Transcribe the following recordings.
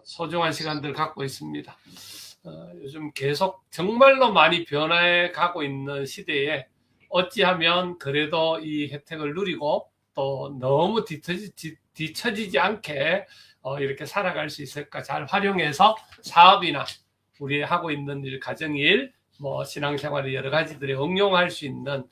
소중한 시간들 갖고 있습니다. 요즘 계속 정말로 많이 변화해 가고 있는 시대에 어찌하면 그래도 이 혜택을 누리고 또 너무 뒤처지지 않게 이렇게 살아갈 수 있을까, 잘 활용해서 사업이나 우리 하고 있는 일, 가정일, 뭐 신앙생활의 여러 가지들에 응용할 수 있는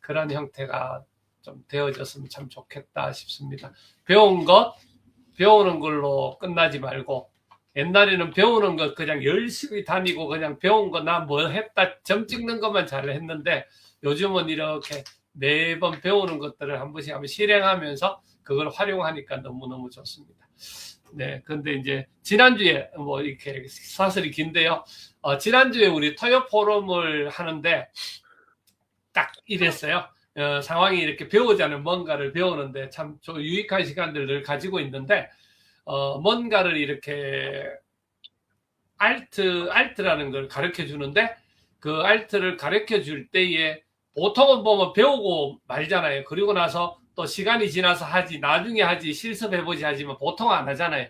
그런 형태가 좀 되어졌으면 참 좋겠다 싶습니다. 배우는 걸로 끝나지 말고, 옛날에는 배우는 거 그냥 열심히 다니고 그냥 배운 거 나 뭐 했다 점 찍는 것만 잘 했는데, 요즘은 이렇게 매번 배우는 것들을 한 번씩 한번 실행하면서 그걸 활용하니까 너무너무 좋습니다. 네, 근데 이제 지난주에 뭐 이렇게 사설이 긴데요. 지난주에 우리 토요 포럼을 하는데 딱 이랬어요. 상황이 이렇게 배우자는 뭔가를 배우는데 참 유익한 시간들을 가지고 있는데, 뭔가를 이렇게 알트라는 걸 가르쳐 주는데, 그 알트를 가르쳐 줄 때에 보통은 보면 배우고 말잖아요. 그리고 나서 또 시간이 지나서 하지, 나중에 하지, 실습해보지 하지만 보통 안 하잖아요.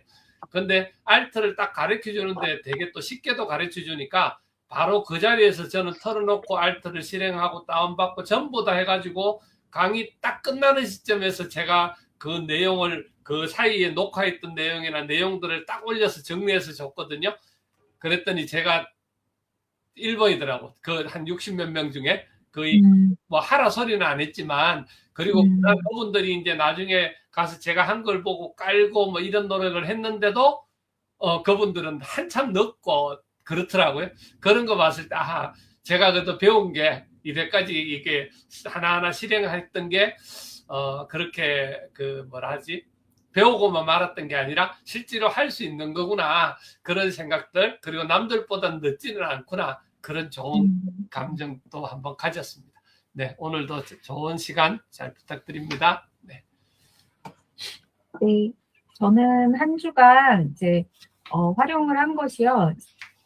근데 알트를 딱 가르쳐 주는데 되게 또 쉽게도 가르쳐 주니까 바로 그 자리에서 저는 털어놓고 알트를 실행하고 다운받고 전부 다 해가지고 강의 딱 끝나는 시점에서 제가 그 내용을, 그 사이에 녹화했던 내용이나 내용들을 딱 올려서 정리해서 줬거든요. 그랬더니 제가 1번이더라고. 그 한 60몇 명 중에. 거의 뭐 하라 소리는 안 했지만, 그리고 그분들이 이제 나중에 가서 제가 한 걸 보고 깔고 뭐 이런 노력을 했는데도 그분들은 한참 늦고 그렇더라고요. 그런 거 봤을 때 아하, 제가 그래도 배운 게 이때까지 이게 하나하나 실행했던 게 그렇게 그 뭐라 하지, 배우고만 말았던 게 아니라 실제로 할 수 있는 거구나, 그런 생각들, 그리고 남들보다 늦지는 않구나, 그런 좋은 감정도 한번 가졌습니다. 네, 오늘도 좋은 시간 잘 부탁드립니다. 네. 네, 저는 한 주간 이제 활용을 한 것이요.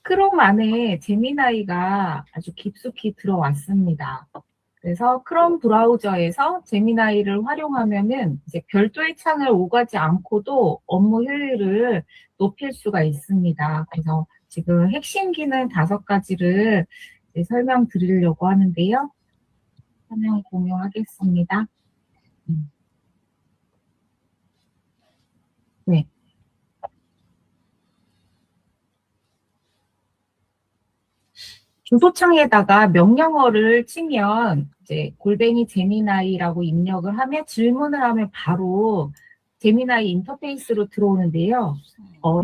크롬 안에 제미나이가 아주 깊숙이 들어왔습니다. 그래서 크롬 브라우저에서 제미나이를 활용하면은 이제 별도의 창을 오가지 않고도 업무 효율을 높일 수가 있습니다. 그래서 지금 핵심 기능 5가지를 설명드리려고 하는데요. 화면 공유하겠습니다. 네. 주소창에다가 명령어를 치면 이제 골뱅이 제미나이라고 입력을 하면 질문을 하면 바로 제미나이 인터페이스로 들어오는데요.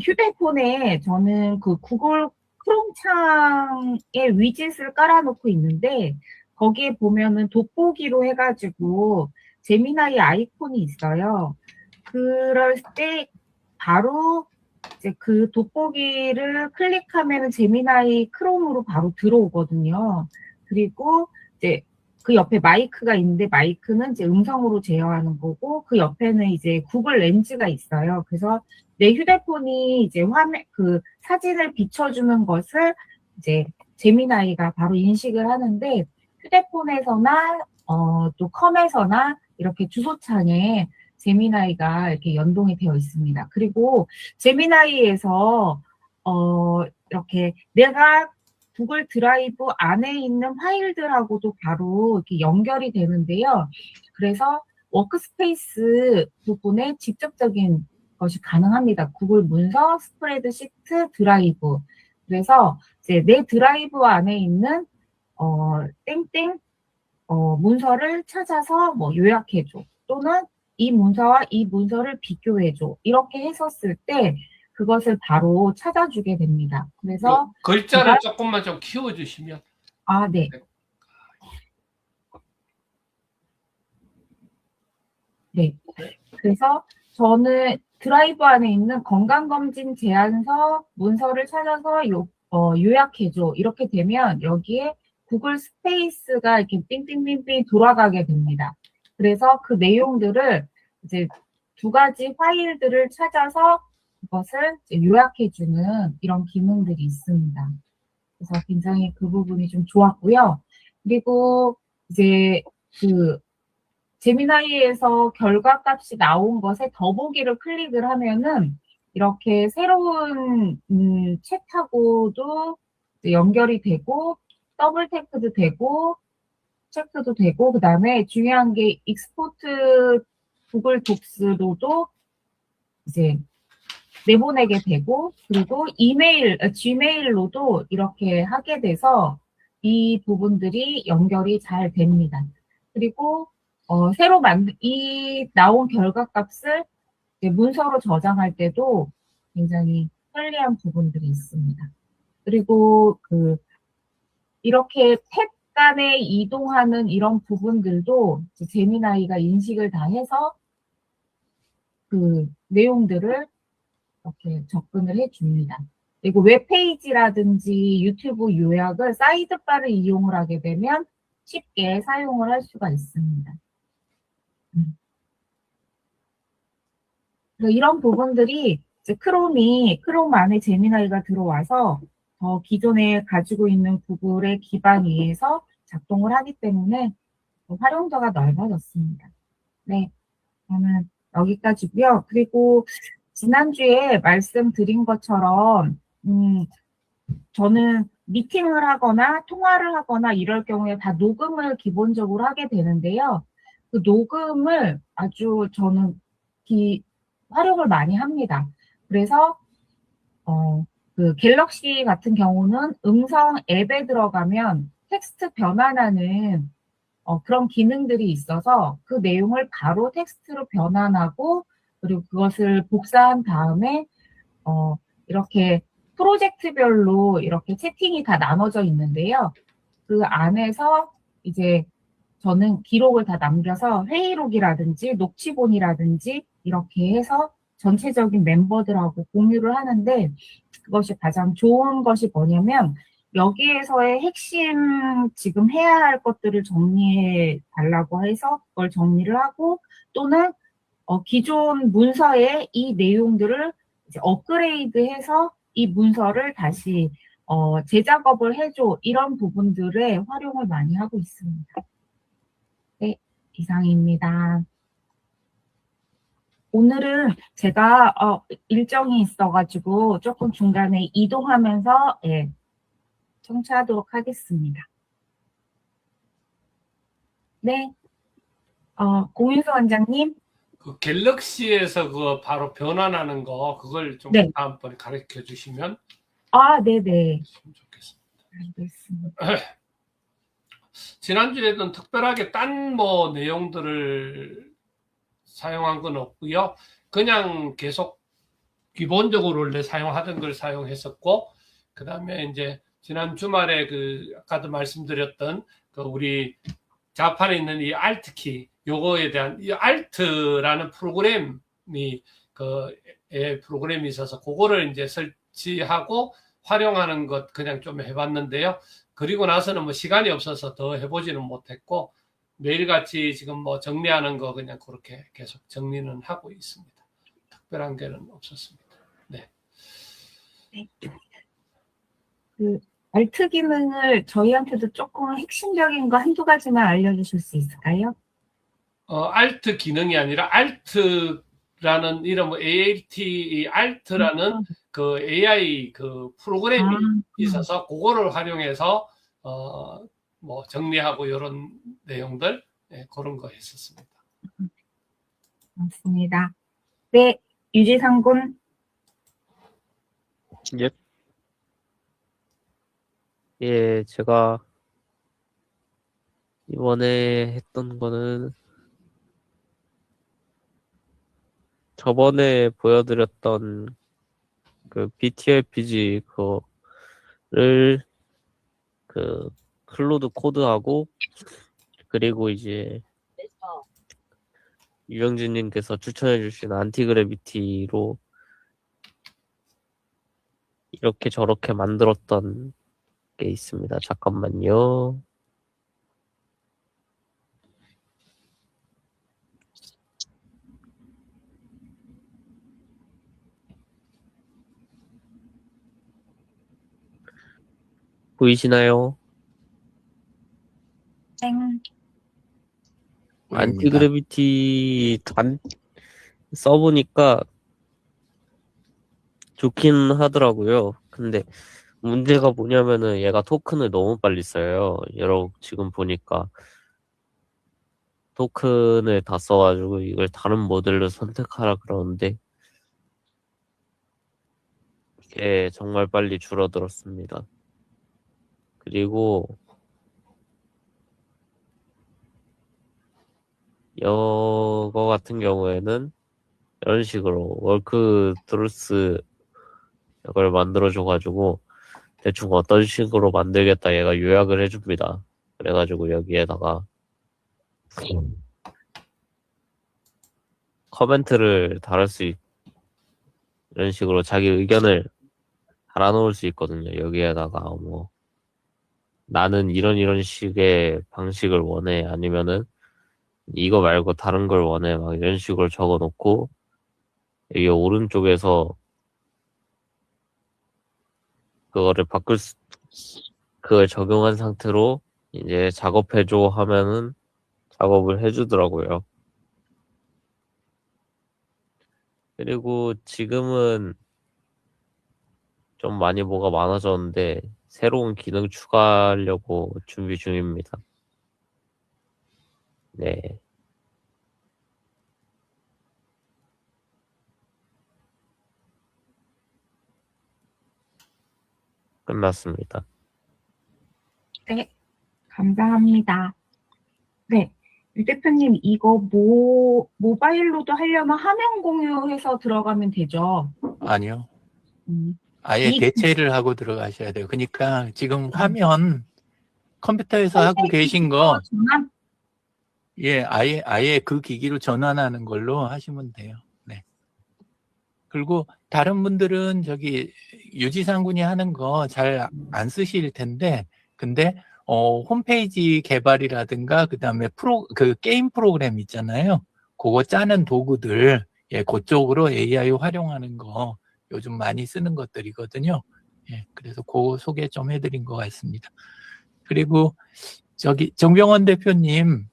휴대폰에 저는 그 구글 크롬 창에 위젯을 깔아놓고 있는데, 거기에 보면은 돋보기로 해가지고 제미나이 아이콘이 있어요. 그럴 때 바로 이제 그 돋보기를 클릭하면 제미나이 크롬으로 바로 들어오거든요. 그리고 이제 그 옆에 마이크가 있는데, 마이크는 이제 음성으로 제어하는 거고, 그 옆에는 이제 구글 렌즈가 있어요. 그래서 내 휴대폰이 이제 그 사진을 비춰주는 것을 이제 제미나이가 바로 인식을 하는데, 휴대폰에서나 또 컴에서나 이렇게 주소창에 제미나이가 이렇게 연동이 되어 있습니다. 그리고 제미나이에서 이렇게 내가 구글 드라이브 안에 있는 파일들하고도 바로 이렇게 연결이 되는데요. 그래서 워크스페이스 부분에 직접적인 것이 가능합니다. 구글 문서, 스프레드시트, 드라이브. 그래서 이제 내 드라이브 안에 있는 땡땡 문서를 찾아서 뭐 요약해줘, 또는 이 문서와 이 문서를 비교해줘, 이렇게 했었을 때 그것을 바로 찾아주게 됩니다. 그래서 글자를 조금만 좀 키워주시면. 네. 네. 그래서 저는 드라이브 안에 있는 건강검진 제안서 문서를 찾아서 요약해줘, 이렇게 되면 여기에 구글 스페이스가 이렇게 삥삥삥삥 돌아가게 됩니다. 그래서 그 내용들을 이제 2가지 파일들을 찾아서 그것을 요약해주는 이런 기능들이 있습니다. 그래서 굉장히 그 부분이 좀 좋았고요. 그리고 이제 그 제미나이에서 결과값이 나온 것에 더보기를 클릭을 하면은 이렇게 새로운 챗하고도 연결이 되고 더블 태그도 되고 체크도 되고 그다음에 중요한 게 익스포트 구글 독스로도 이제 내보내게 되고 그리고 지메일로도 이렇게 하게 돼서 이 부분들이 연결이 잘 됩니다. 그리고 새로 나온 결과값을 문서로 저장할 때도 굉장히 편리한 부분들이 있습니다. 그리고 이렇게 탭 간에 이동하는 이런 부분들도 제미나이가 인식을 다 해서 그 내용들을 이렇게 접근을 해줍니다. 그리고 웹페이지라든지 유튜브 요약을 사이드바를 이용을 하게 되면 쉽게 사용을 할 수가 있습니다. 이런 부분들이 이제 크롬 안에 제미나이가 들어와서 기존에 가지고 있는 구글의 기반 위에서 작동을 하기 때문에 활용도가 넓어졌습니다. 네, 저는 여기까지고요. 그리고 지난주에 말씀드린 것처럼 저는 미팅을 하거나 통화를 하거나 이럴 경우에 다 녹음을 기본적으로 하게 되는데요. 그 녹음을 아주 저는 활용을 많이 합니다. 그래서 그 갤럭시 같은 경우는 음성 앱에 들어가면 텍스트 변환하는 그런 기능들이 있어서 그 내용을 바로 텍스트로 변환하고 그리고 그것을 복사한 다음에 이렇게 프로젝트별로 이렇게 채팅이 다 나눠져 있는데요. 그 안에서 이제 저는 기록을 다 남겨서 회의록이라든지 녹취본이라든지 이렇게 해서 전체적인 멤버들하고 공유를 하는데 그것이 가장 좋은 것이 뭐냐면 여기에서의 핵심 지금 해야 할 것들을 정리해 달라고 해서 그걸 정리를 하고 또는 기존 문서의 이 내용들을 이제 업그레이드해서 이 문서를 다시 재작업을 해줘 이런 부분들에 활용을 많이 하고 있습니다. 네, 이상입니다. 오늘은 제가 일정이 있어가지고 조금 중간에 이동하면서 청취하도록 하겠습니다. 네, 공윤수 원장님. 그 갤럭시에서 그거 바로 변환하는 거 그걸 좀 네. 다음번에 가르쳐 주시면 네네. 좋겠습니다. 알겠습니다. 지난주에는 특별하게 딴 뭐 내용들을 사용한 건 없고요. 그냥 계속 기본적으로 원래 사용하던 걸 사용했었고 그다음에 이제 지난 주말에 아까도 말씀드렸던 우리 자판에 있는 이 알트키 요거에 대한 이 알트라는 프로그램이 프로그램이 있어서 그거를 이제 설치하고 활용하는 것 그냥 좀 해봤는데요. 그리고 나서는 뭐 시간이 없어서 더 해보지는 못했고 매일같이 지금 뭐 정리하는 거 그냥 그렇게 계속 정리는 하고 있습니다. 특별한 게는 없었습니다. 네. 그 알트 기능을 저희한테도 조금 핵심적인 거 한두 가지만 알려주실 수 있을까요? 알트 기능이 아니라 알트라는 이름 ALT 알트라는 그 AI 프로그램이 있어서 그거를 활용해서 뭐 정리하고 이런 내용들 그런 거 했었습니다. 맞습니다. 네, 유지상군. 예, 제가 이번에 했던 거는 저번에 보여드렸던 그 BTRPG 그거를 클로드 코드하고 그리고 이제 유영진님께서 추천해주신 안티그래비티로 이렇게 저렇게 만들었던 게 있습니다. 잠깐만요. 보이시나요? 땡. 안티그래비티 써보니까 좋긴 하더라고요. 근데 문제가 뭐냐면은 얘가 토큰을 너무 빨리 써요. 지금 보니까 토큰을 다 써가지고 이걸 다른 모델로 선택하라 그러는데 이게 정말 빨리 줄어들었습니다. 그리고 이거 같은 경우에는 이런 식으로 월크 트루스 이걸 만들어줘가지고 대충 어떤 식으로 만들겠다 얘가 요약을 해줍니다. 그래가지고 여기에다가 커멘트를 이런 식으로 자기 의견을 달아놓을 수 있거든요. 여기에다가 뭐 나는 이런 식의 방식을 원해 아니면은 이거 말고 다른 걸 원해 막 이런 식으로 적어놓고 여기 오른쪽에서 그걸 적용한 상태로 이제 작업해줘 하면은 작업을 해주더라고요. 그리고 지금은 좀 많이 뭐가 많아졌는데 새로운 기능 추가하려고 준비 중입니다. 네. 끝났습니다. 네, 감사합니다. 네, 유 대표님 이거 모바일로도 하려면 화면 공유해서 들어가면 되죠? 아니요. 음, 아예 이- 대체를 하고 들어가셔야 돼요. 그러니까 지금 화면 컴퓨터에서 하고 계신 거, 전환? 예, 아예 그 기기로 전환하는 걸로 하시면 돼요. 네. 그리고 다른 분들은 저기 유지상 군이 하는 거 잘 안 쓰실 텐데, 근데 홈페이지 개발이라든가 그다음에 게임 프로그램 있잖아요. 그거 짜는 도구들, 예, 그쪽으로 AI 활용하는 거 요즘 많이 쓰는 것들이거든요. 예, 그래서 그거 소개 좀 해드린 것 같습니다. 그리고 저기 정병원 대표님,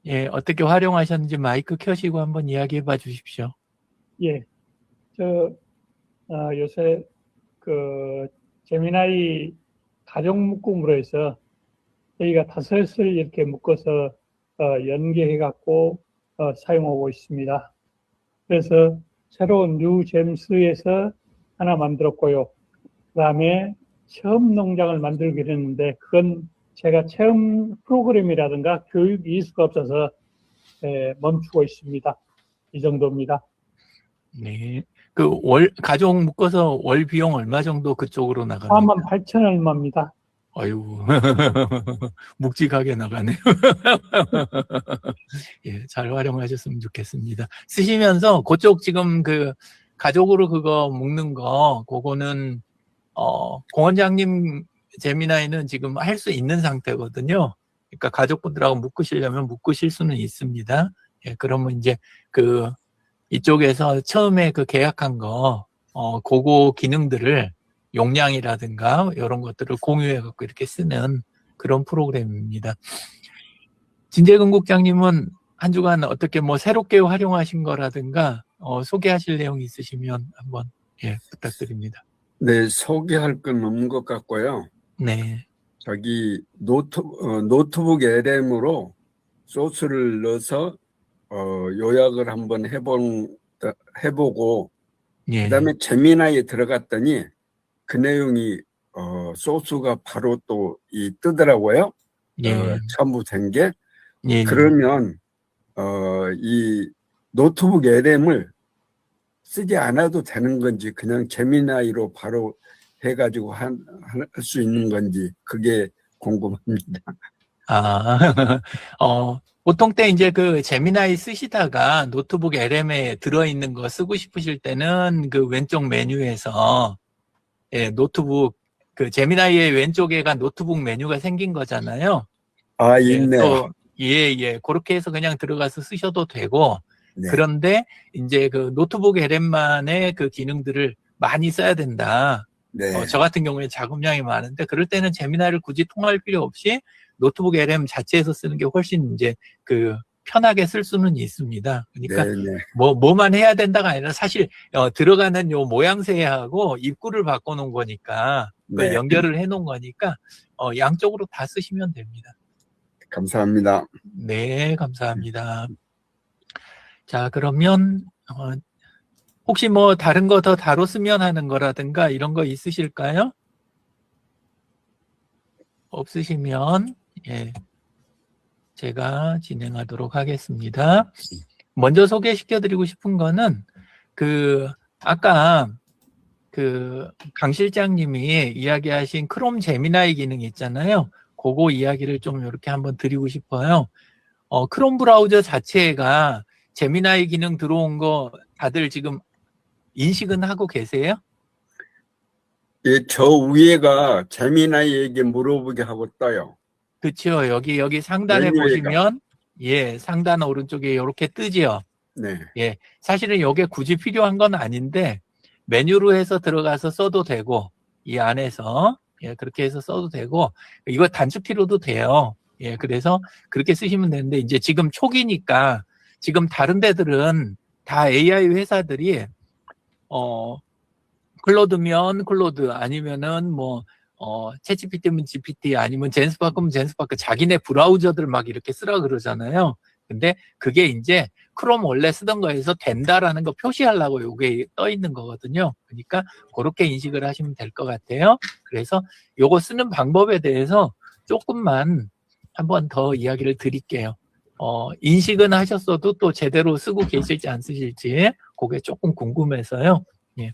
예, 어떻게 활용하셨는지 마이크 켜시고 한번 이야기해 봐 주십시오. 예, 요새 그 제미나이 가족 묶음으로 해서 저희가 다섯을 이렇게 묶어서 연계해 갖고 사용하고 있습니다. 그래서 새로운 뉴 잼스에서 하나 만들었고요. 그다음에 체험 농장을 만들기로 했는데 그건 제가 체험 프로그램이라든가 교육 이수가 없어서 멈추고 있습니다. 이 정도입니다. 네. 가족 묶어서 월 비용 얼마 정도 그쪽으로 나갑니까? 48,000 얼마입니다. 아유, 묵직하게 나가네요. 예, 잘 활용하셨으면 좋겠습니다. 쓰시면서 그쪽 지금 가족으로 그거 묶는 거, 그거는, 공원장님 제미나이는 지금 할 수 있는 상태거든요. 그러니까 가족분들하고 묶으시려면 묶으실 수는 있습니다. 예, 그러면 이제 이쪽에서 처음에 계약한 거, 그거 기능들을 용량이라든가 이런 것들을 공유해갖고 이렇게 쓰는 그런 프로그램입니다. 진재근 국장님은 한 주간 어떻게 새롭게 활용하신 거라든가 소개하실 내용이 있으시면 한번 예, 부탁드립니다. 네, 소개할 건 없는 것 같고요. 네. 저기 노트북 LM으로 소스를 넣어서 요약을 한번 해보고 예. 그다음에 제미나이에 들어갔더니 그 내용이 소스가 바로 또 뜨더라고요. 예. 첨부된 게. 예. 그러면 이 노트북 LM을 쓰지 않아도 되는 건지 그냥 제미나이로 바로 해가지고 할 수 있는 건지 그게 궁금합니다. 보통 때 이제 제미나이 쓰시다가 노트북 LM에 들어있는 거 쓰고 싶으실 때는 왼쪽 메뉴에서 예, 노트북 제미나이의 왼쪽에가 노트북 메뉴가 생긴 거잖아요. 아, 예, 있네요. 예. 그렇게 해서 그냥 들어가서 쓰셔도 되고 네. 그런데 이제 노트북 LM만의 기능들을 많이 써야 된다. 네. 저 같은 경우에 작업량이 많은데 그럴 때는 제미나이를 굳이 통할 필요 없이 노트북 LM 자체에서 쓰는 게 훨씬 이제 편하게 쓸 수는 있습니다. 그러니까 네네. 뭐만 해야 된다가 아니라 사실 들어가는 요 모양새하고 입구를 바꿔놓은 거니까 그걸 네. 연결을 해놓은 거니까 양쪽으로 다 쓰시면 됩니다. 감사합니다. 네, 감사합니다. 자, 그러면 혹시 뭐 다른 거 더 다뤘으면 하는 거라든가 이런 거 있으실까요? 없으시면 예, 제가 진행하도록 하겠습니다. 먼저 소개시켜드리고 싶은 거는 아까 강 실장님이 이야기하신 크롬 제미나이 기능 있잖아요. 그거 이야기를 좀 이렇게 한번 드리고 싶어요. 크롬 브라우저 자체가 제미나이 기능 들어온 거 다들 지금 인식은 하고 계세요? 예, 저 위에가 재미나이에게 물어보게 하고 떠요. 그렇죠. 여기 상단에 메뉴에가. 보시면 예, 상단 오른쪽에 이렇게 뜨지요. 네. 예, 사실은 이게 굳이 필요한 건 아닌데 메뉴로 해서 들어가서 써도 되고 이 안에서 예, 그렇게 해서 써도 되고 이거 단축키로도 돼요. 예, 그래서 그렇게 쓰시면 되는데 이제 지금 초기니까 지금 다른 데들은 다 AI 회사들이 클로드면 클로드 아니면은 뭐 챗GPT면 GPT 아니면 젠스파크면 젠스파크 자기네 브라우저들 막 이렇게 쓰라 그러잖아요. 근데 그게 이제 크롬 원래 쓰던 거에서 된다라는 거 표시하려고 요게 떠 있는 거거든요. 그러니까 그렇게 인식을 하시면 될 것 같아요. 그래서 요거 쓰는 방법에 대해서 조금만 한번 더 이야기를 드릴게요. 인식은 하셨어도 또 제대로 쓰고 계실지 안 쓰실지 그게 조금 궁금해서요. 예.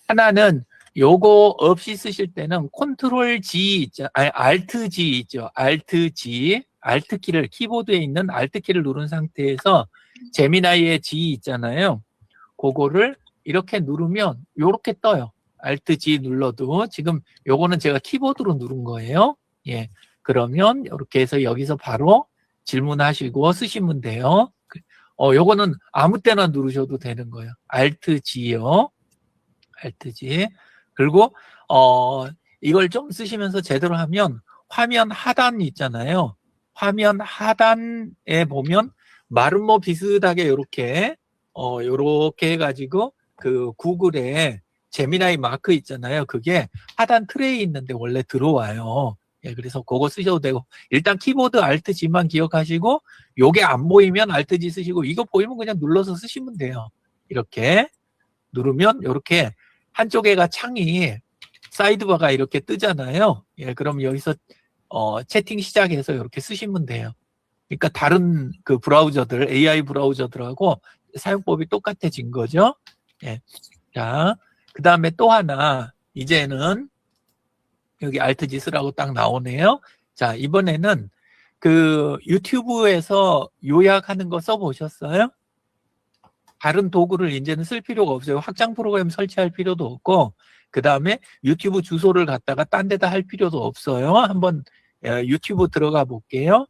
하나는 요거 없이 쓰실 때는 컨트롤 G 있죠. 아니, Alt G 있죠. Alt G. Alt 키를 키보드에 있는 Alt 키를 누른 상태에서 제미나이의 G 있잖아요. 그거를 이렇게 누르면 요렇게 떠요. Alt G 눌러도 지금 요거는 제가 키보드로 누른 거예요. 예. 그러면 이렇게 해서 여기서 바로 질문하시고 쓰시면 돼요. 요거는 아무 때나 누르셔도 되는 거예요. Alt G요. Alt G. 그리고 이걸 좀 쓰시면서 제대로 하면 화면 하단 있잖아요. 화면 하단에 보면 마름모 비슷하게 요렇게 요렇게 해가지고 그 구글에 제미나이 마크 있잖아요. 그게 하단 트레이 있는데 원래 들어와요. 예, 그래서 그거 쓰셔도 되고 일단 키보드 Alt G만 기억하시고 요게 안 보이면 Alt G 쓰시고 이거 보이면 그냥 눌러서 쓰시면 돼요. 이렇게 누르면 요렇게 한쪽에가 창이 사이드바가 이렇게 뜨잖아요. 예, 그럼 여기서 채팅 시작해서 이렇게 쓰시면 돼요. 그러니까 다른 그 브라우저들, AI 브라우저들하고 사용법이 똑같아진 거죠. 예. 자, 그 다음에 또 하나, 이제는 여기 Alt G 쓰라고 딱 나오네요. 자, 이번에는 그 유튜브에서 요약하는 거 써보셨어요? 다른 도구를 이제는 쓸 필요가 없어요. 확장 프로그램 설치할 필요도 없고, 그 다음에 유튜브 주소를 갖다가 딴 데다 할 필요도 없어요. 한번 유튜브 들어가 볼게요.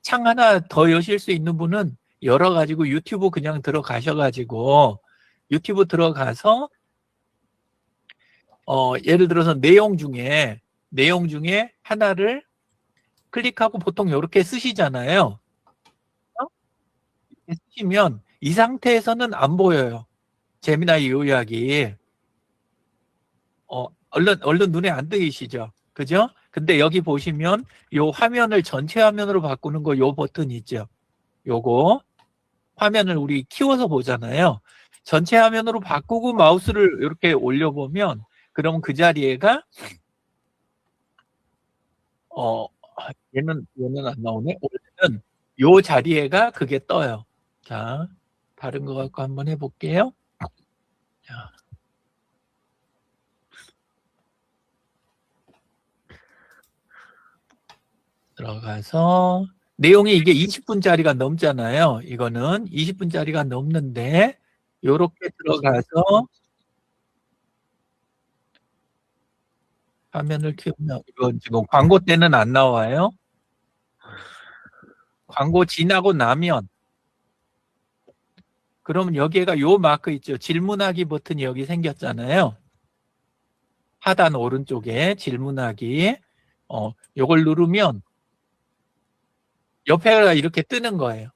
창 하나 더 여실 수 있는 분은 열어가지고 유튜브 그냥 들어가셔가지고 유튜브 들어가서 예를 들어서 내용 중에 하나를 클릭하고 보통 이렇게 쓰시잖아요. 쓰시면 이 상태에서는 안 보여요. 제미나이 요약이. 얼른 눈에 안 뜨이시죠? 그죠? 근데 여기 보시면 요 화면을 전체 화면으로 바꾸는 거 요 버튼 있죠? 요거 화면을 우리 키워서 보잖아요. 전체 화면으로 바꾸고 마우스를 이렇게 올려보면 그럼 그 자리에가 얘는 안 나오네. 원래는 요 자리에가 그게 떠요. 자, 다른 거 갖고 한번 해볼게요. 자. 들어가서 내용이 이게 20분짜리가 넘잖아요. 이거는 20분짜리가 넘는데 요렇게 들어가서 화면을 키우면 이건 지금 광고 때는 안 나와요. 광고 지나고 나면 그러면 여기가 요 마크 있죠. 질문하기 버튼이 여기 생겼잖아요. 하단 오른쪽에 질문하기 요걸 누르면 옆에가 이렇게 뜨는 거예요.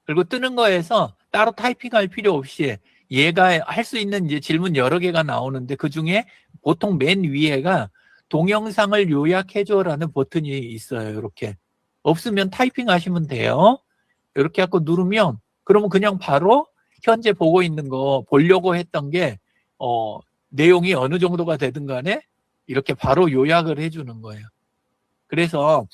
그리고 뜨는 거에서 따로 타이핑할 필요 없이 얘가 할 수 있는 이제 질문 여러 개가 나오는데 그 중에 보통 맨 위에가 동영상을 요약해줘라는 버튼이 있어요. 이렇게. 없으면 타이핑 하시면 돼요. 이렇게 하고 누르면 그러면 그냥 바로 현재 보고 있는 거 보려고 했던 게 내용이 어느 정도가 되든 간에 이렇게 바로 요약을 해주는 거예요. 그래서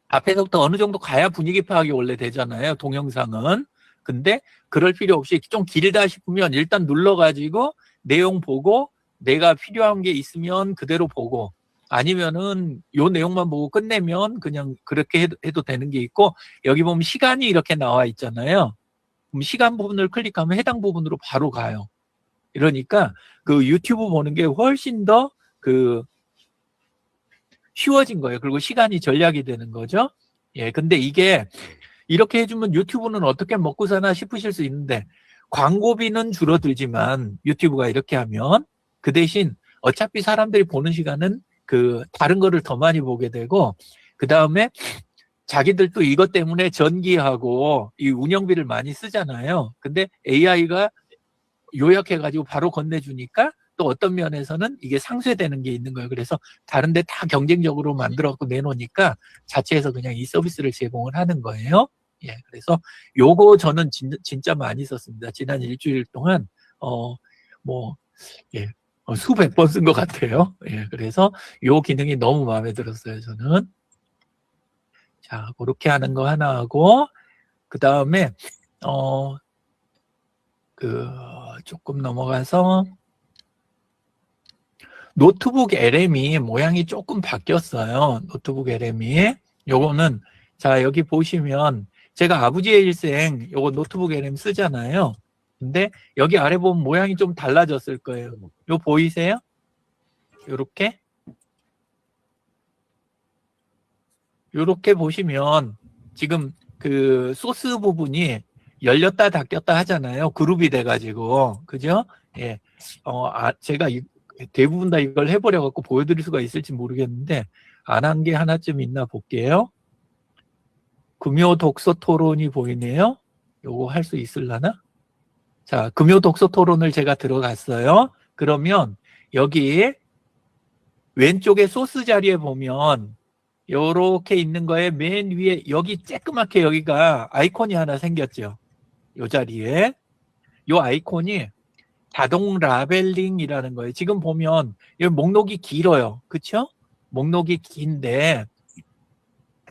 앞에서부터 어느 정도 가야 분위기 파악이 원래 되잖아요. 동영상은. 근데 그럴 필요 없이 좀 길다 싶으면 일단 눌러가지고 내용 보고 내가 필요한 게 있으면 그대로 보고 아니면은 요 내용만 보고 끝내면 그냥 그렇게 해도 되는 게 있고 여기 보면 시간이 이렇게 나와 있잖아요. 그럼 시간 부분을 클릭하면 해당 부분으로 바로 가요. 이러니까 그 유튜브 보는 게 훨씬 더 쉬워진 거예요. 그리고 시간이 절약이 되는 거죠. 예, 근데 이게 이렇게 해주면 유튜브는 어떻게 먹고 사나 싶으실 수 있는데 광고비는 줄어들지만 유튜브가 이렇게 하면 그 대신 어차피 사람들이 보는 시간은 다른 거를 더 많이 보게 되고 그 다음에 자기들도 이것 때문에 전기하고 이 운영비를 많이 쓰잖아요. 근데 AI가 요약해가지고 바로 건네주니까 또 어떤 면에서는 이게 상쇄되는 게 있는 거예요. 그래서 다른 데 다 경쟁적으로 만들어갖고 내놓으니까 자체에서 그냥 이 서비스를 제공을 하는 거예요. 예, 그래서 요거 저는 진짜 많이 썼습니다. 지난 일주일 동안, 수백 번 쓴 것 같아요. 예, 그래서 요 기능이 너무 마음에 들었어요, 저는. 자, 그렇게 하는 거 하나 하고, 그 다음에, 조금 넘어가서, 노트북 LM이 모양이 조금 바뀌었어요. 노트북 LM이. 요거는, 자, 여기 보시면, 제가 아버지의 일생, 요거 노트북 LM 쓰잖아요. 근데 여기 아래 보면 모양이 좀 달라졌을 거예요. 요 보이세요? 요렇게. 요렇게 보시면, 지금 소스 부분이 열렸다 닫혔다 하잖아요. 그룹이 돼가지고. 그죠? 예. 제가 대부분 다 이걸 해버려갖고 보여드릴 수가 있을지 모르겠는데, 안 한 게 하나쯤 있나 볼게요. 금요 독서 토론이 보이네요. 요거 할 수 있을라나? 자, 금요 독서 토론을 제가 들어갔어요. 그러면 여기 왼쪽에 소스 자리에 보면 요렇게 있는 거에 맨 위에 여기 쬐끄맣게 여기가 아이콘이 하나 생겼죠. 요 자리에. 요 아이콘이 자동 라벨링이라는 거예요. 지금 보면 이 목록이 길어요. 그쵸? 목록이 긴데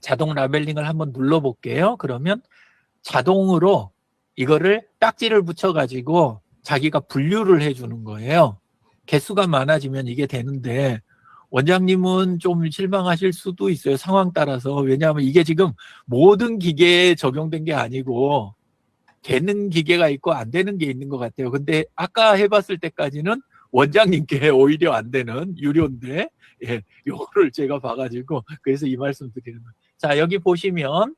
자동 라벨링을 한번 눌러볼게요. 그러면 자동으로 이거를 딱지를 붙여가지고 자기가 분류를 해주는 거예요. 개수가 많아지면 이게 되는데 원장님은 좀 실망하실 수도 있어요. 상황 따라서. 왜냐하면 이게 지금 모든 기계에 적용된 게 아니고 되는 기계가 있고 안 되는 게 있는 것 같아요. 근데 아까 해봤을 때까지는 원장님께 오히려 안 되는 유료인데 예, 요거를 제가 봐가지고 그래서 이 말씀 드리는 거예요. 자, 여기 보시면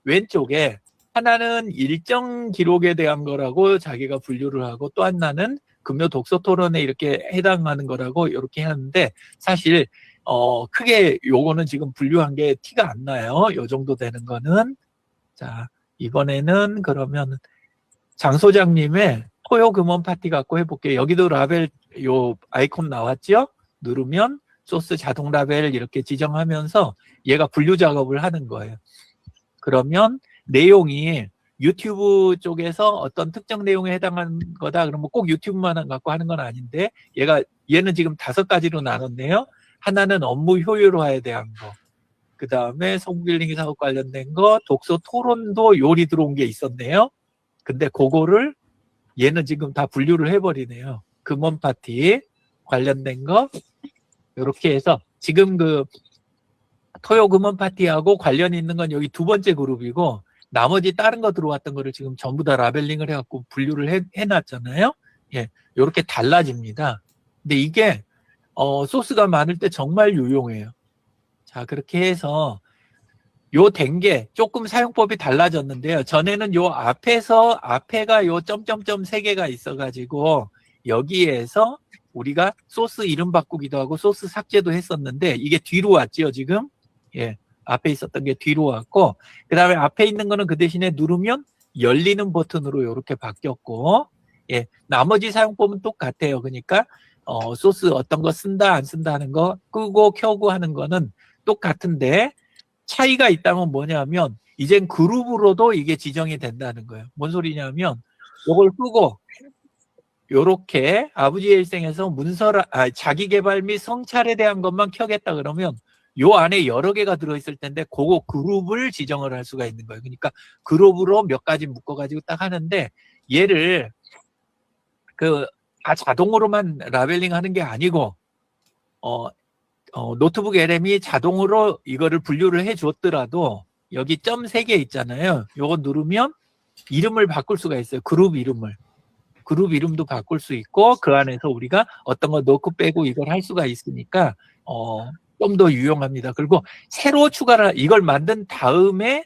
왼쪽에 하나는 일정 기록에 대한 거라고 자기가 분류를 하고 또 하나는 금요 독서 토론에 이렇게 해당하는 거라고 이렇게 하는데 사실 크게 요거는 지금 분류한 게 티가 안 나요. 요 정도 되는 거는. 자, 이번에는 그러면 장 소장님의 토요 금원 파티 갖고 해볼게요. 여기도 라벨 요 아이콘 나왔죠? 누르면 소스 자동 라벨 이렇게 지정하면서 얘가 분류 작업을 하는 거예요. 그러면 내용이 유튜브 쪽에서 어떤 특정 내용에 해당하는 거다. 그러면 꼭 유튜브만 갖고 하는 건 아닌데 얘는 지금 5가지로 나눴네요. 하나는 업무 효율화에 대한 거. 그 다음에 성빌링 사업 관련된 거, 독서 토론도 요리 들어온 게 있었네요. 근데 그거를 얘는 지금 다 분류를 해버리네요. 금원 파티 관련된 거 이렇게 해서 지금 토요 금원 파티하고 관련이 있는 건 여기 두 번째 그룹이고 나머지 다른 거 들어왔던 거를 지금 전부 다 라벨링을 해갖고 분류를 해놨잖아요. 예, 이렇게 달라집니다. 근데 이게 소스가 많을 때 정말 유용해요. 자, 그렇게 해서 요 된 게 조금 사용법이 달라졌는데요. 전에는 요 앞에가 요 점점점 3개가 있어가지고 여기에서 우리가 소스 이름 바꾸기도 하고 소스 삭제도 했었는데 이게 뒤로 왔죠, 지금. 예. 앞에 있었던 게 뒤로 왔고, 그 다음에 앞에 있는 거는 그 대신에 누르면 열리는 버튼으로 이렇게 바뀌었고, 예, 나머지 사용법은 똑같아요. 그러니까, 소스 어떤 거 쓴다, 안 쓴다 하는 거, 끄고, 켜고 하는 거는 똑같은데, 차이가 있다면 뭐냐면, 이젠 그룹으로도 이게 지정이 된다는 거예요. 뭔 소리냐면, 요걸 끄고, 요렇게 아버지의 일생에서 자기 개발 및 성찰에 대한 것만 켜겠다 그러면 요 안에 여러 개가 들어있을 텐데 그거 그룹을 지정을 할 수가 있는 거예요. 그러니까 그룹으로 몇 가지 묶어가지고 딱 하는데 얘를 다 자동으로만 라벨링 하는 게 아니고 노트북 LM이 자동으로 이거를 분류를 해 줬더라도 여기 점 3개 있잖아요. 요거 누르면 이름을 바꿀 수가 있어요. 그룹 이름을. 그룹 이름도 바꿀 수 있고 그 안에서 우리가 어떤 거 넣고 빼고 이걸 할 수가 있으니까 좀 더 유용합니다. 그리고 새로 이걸 만든 다음에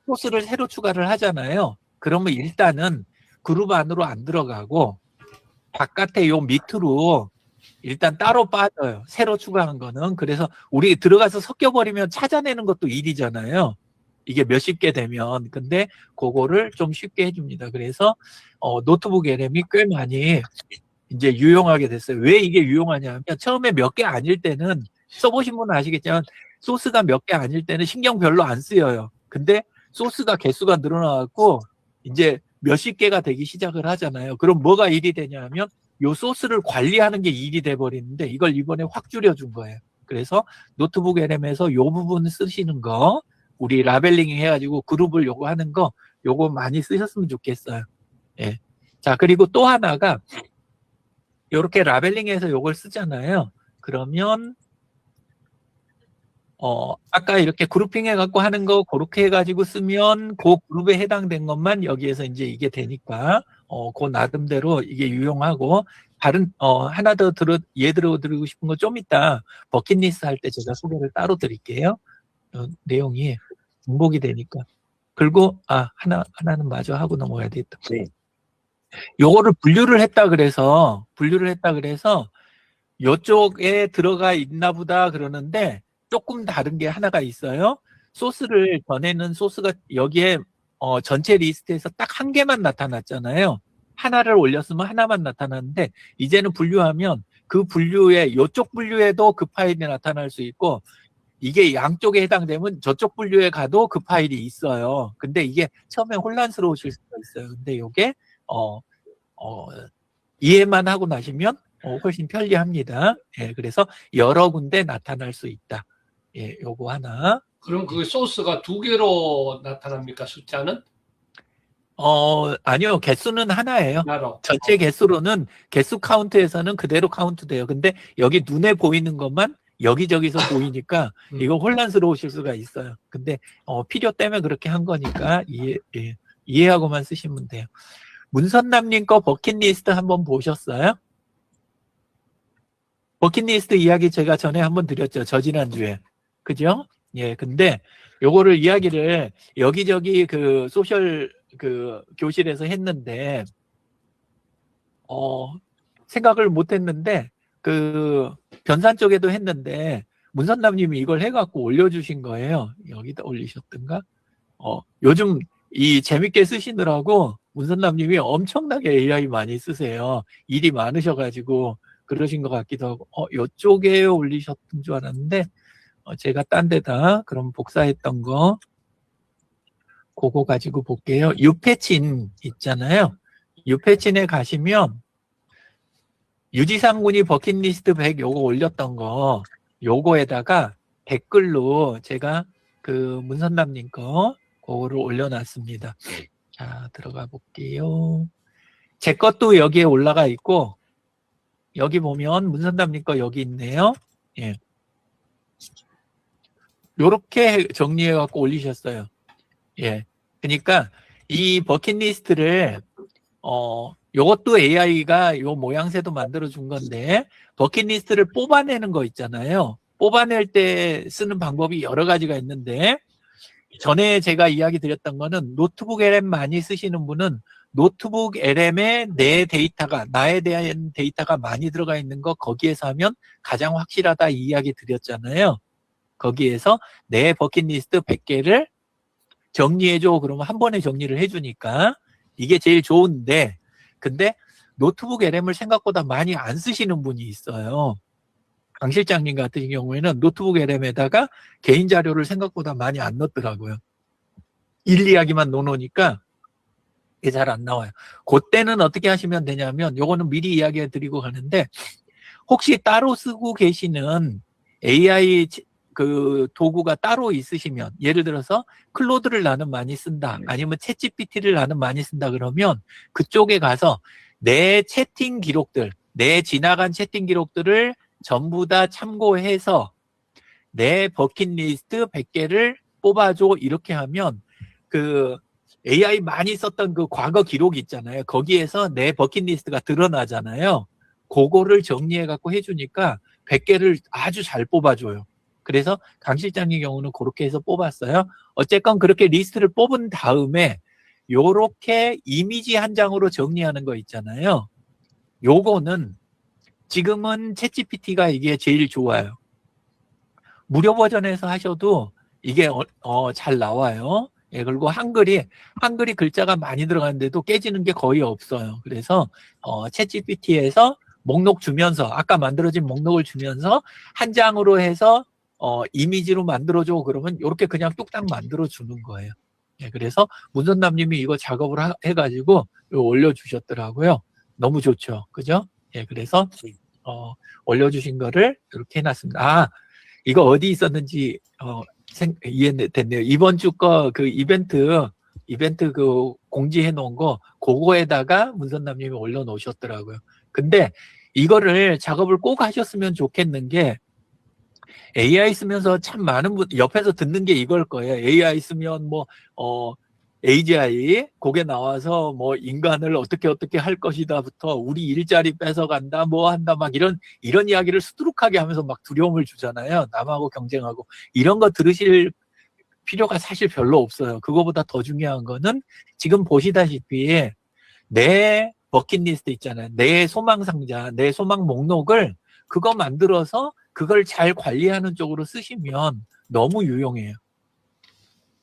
소스를 새로 추가를 하잖아요. 그러면 일단은 그룹 안으로 안 들어가고 바깥에 요 밑으로 일단 따로 빠져요. 새로 추가한 거는. 그래서 우리 들어가서 섞여버리면 찾아내는 것도 일이잖아요. 이게 몇십 개 되면. 근데 그거를 좀 쉽게 해줍니다. 그래서 노트북 LM이 꽤 많이 이제 유용하게 됐어요. 왜 이게 유용하냐면 처음에 몇 개 아닐 때는 써보신 분은 아시겠지만 소스가 몇 개 아닐 때는 신경 별로 안 쓰여요. 근데 소스가 개수가 늘어나고 이제 몇십 개가 되기 시작을 하잖아요. 그럼 뭐가 일이 되냐면 요 소스를 관리하는 게 일이 돼버리는데 이걸 이번에 확 줄여준 거예요. 그래서 노트북 LM에서 요 부분 쓰시는 거 우리 라벨링 해가지고 그룹을 요거 하는 거 요거 많이 쓰셨으면 좋겠어요. 예. 자, 그리고 또 하나가 요렇게 라벨링해서 요걸 쓰잖아요. 그러면 아까 이렇게 그룹핑 해갖고 하는 거 그렇게 해가지고 쓰면 그 그룹에 해당된 것만 여기에서 이제 이게 되니까 그 나름대로 이게 유용하고 다른 하나 더 드리고 싶은 거 좀 이따 버킷리스트 할 때 제가 소개를 따로 드릴게요. 내용이 중복이 되니까. 그리고 하나는 마저 하고 넘어가야 되겠다. 네. 요거를 분류를 했다 그래서 요쪽에 들어가 있나 보다 그러는데 조금 다른 게 하나가 있어요. 소스를 전에는 소스가 여기에 전체 리스트에서 딱 한 개만 나타났잖아요. 하나를 올렸으면 하나만 나타났는데 이제는 분류하면 그 분류에 요쪽 분류에도 그 파일이 나타날 수 있고 이게 양쪽에 해당되면 저쪽 분류에 가도 그 파일이 있어요. 근데 이게 처음에 혼란스러우실 수가 있어요. 근데 요게 이해만 하고 나시면 훨씬 편리합니다. 예, 그래서 여러 군데 나타날 수 있다. 예, 요거 하나. 그럼 그 소스가 2개로 나타납니까? 숫자는? 아니요. 개수는 하나예요. 하나로. 전체 개수로는 개수 카운트에서는 그대로 카운트 돼요. 근데 여기 눈에 보이는 것만 여기저기서 보이니까 이거 혼란스러우실 수가 있어요. 근데 필요 때문에 그렇게 한 거니까 이해하고만 쓰시면 돼요. 문선남님 거 버킷리스트 한번 보셨어요? 버킷리스트 이야기 제가 전에 한번 드렸죠. 저지난주에. 그죠? 예, 근데 요거를 이야기를 여기저기 그 소셜 그 교실에서 했는데, 생각을 못 했는데, 그 변산 쪽에도 했는데, 문선남님이 이걸 해갖고 올려주신 거예요. 여기다 올리셨던가? 요즘 이 재밌게 쓰시느라고 문선남님이 엄청나게 AI 많이 쓰세요. 일이 많으셔가지고 그러신 것 같기도 하고, 요쪽에 올리셨던 줄 알았는데, 제가 딴 데다 그럼 복사했던 거, 그거 가지고 볼게요. 유패친 있잖아요. 유패친에 가시면, 유지상군이 버킷리스트 100 요거 올렸던 거, 요거에다가 댓글로 제가 그 문선남님 거, 그거를 올려놨습니다. 자, 들어가 볼게요. 제 것도 여기에 올라가 있고, 여기 보면 문선남님 거 여기 있네요. 예. 요렇게 정리해 갖고 올리셨어요. 예. 그러니까 이 버킷리스트를 요것도 AI가 요 모양새도 만들어 준 건데 버킷리스트를 뽑아내는 거 있잖아요. 뽑아낼 때 쓰는 방법이 여러 가지가 있는데 전에 제가 이야기 드렸던 거는 노트북 LM 많이 쓰시는 분은 노트북 LM에 내 데이터가 나에 대한 데이터가 많이 들어가 있는 거 거기에서 하면 가장 확실하다 이 이야기 드렸잖아요. 거기에서 내 버킷리스트 100개를 정리해줘. 그러면 한 번에 정리를 해주니까 이게 제일 좋은데, 근데 노트북 LM을 생각보다 많이 안 쓰시는 분이 있어요. 강 실장님 같은 경우에는 노트북 LM에다가 개인 자료를 생각보다 많이 안 넣더라고요. 1, 2학기만 넣어놓으니까 이게 잘 안 나와요. 그때는 어떻게 하시면 되냐면, 요거는 미리 이야기해 드리고 가는데, 혹시 따로 쓰고 계시는 AI 그 도구가 따로 있으시면, 예를 들어서 클로드를 나는 많이 쓴다, 아니면 챗GPT를 나는 많이 쓴다 그러면 그쪽에 가서 내 채팅 기록들, 내 지나간 채팅 기록들을 전부 다 참고해서 내 버킷리스트 100개를 뽑아줘. 이렇게 하면 그 AI 많이 썼던 그 과거 기록 있잖아요. 거기에서 내 버킷리스트가 드러나잖아요. 그거를 정리해 갖고 해주니까 100개를 아주 잘 뽑아줘요. 그래서 강 실장님 경우는 그렇게 해서 뽑았어요. 어쨌건 그렇게 리스트를 뽑은 다음에 요렇게 이미지 한 장으로 정리하는 거 있잖아요. 요거는 지금은 챗GPT가 이게 제일 좋아요. 무료 버전에서 하셔도 이게 잘 나와요. 예, 그리고 한글이 글자가 많이 들어가는데도 깨지는 게 거의 없어요. 그래서 챗GPT에서 목록 주면서, 아까 만들어진 목록을 주면서 한 장으로 해서 이미지로 만들어줘. 그러면 이렇게 그냥 뚝딱 만들어주는 거예요. 예, 그래서 문선남님이 이거 작업을 해가지고 올려주셨더라고요. 너무 좋죠, 그죠? 예, 그래서 올려주신 거를 이렇게 해놨습니다. 아, 이거 어디 있었는지 이해됐네요. 이번 주 거 그 이벤트 그 공지해 놓은 거, 그거에다가 문선남님이 올려놓으셨더라고요. 근데 이거를 작업을 꼭 하셨으면 좋겠는 게, AI 쓰면서 참 많은 분 옆에서 듣는 게 이걸 거예요. AI 쓰면 AGI 곡에 나와서 인간을 어떻게 할 것이다부터 우리 일자리 뺏어간다 한다 막 이런 이야기를 수두룩하게 하면서 막 두려움을 주잖아요. 남하고 경쟁하고. 이런 거 들으실 필요가 사실 별로 없어요. 그거보다 더 중요한 거는 지금 보시다시피 내 버킷리스트 있잖아요. 내 소망 상자, 내 소망 목록을 그거 만들어서 그걸 잘 관리하는 쪽으로 쓰시면 너무 유용해요.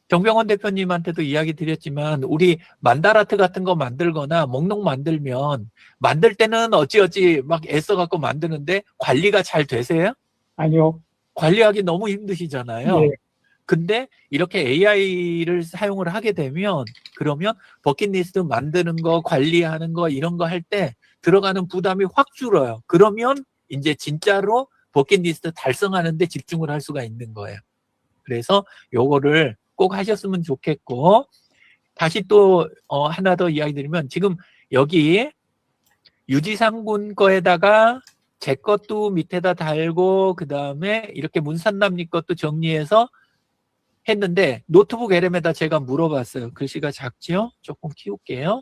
정병원 대표님한테도 이야기 드렸지만, 우리 만다라트 같은 거 만들거나 목록 만들면, 만들 때는 어찌어찌 막 애써갖고 만드는데 관리가 잘 되세요? 아니요. 관리하기 너무 힘드시잖아요. 예. 근데 이렇게 AI를 사용을 하게 되면, 그러면 버킷리스트 만드는 거, 관리하는 거, 이런 거 할 때 들어가는 부담이 확 줄어요. 그러면 이제 진짜로 버킷리스트 달성하는 데 집중을 할 수가 있는 거예요. 그래서 요거를 꼭 하셨으면 좋겠고, 다시 또 하나 더 이야기 드리면, 지금 여기 유지상 군 거에다가 제 것도 밑에다 달고, 그 다음에 이렇게 문산남님 것도 정리해서 했는데, 노트북 LM에다 제가 물어봤어요. 글씨가 작지요? 조금 키울게요.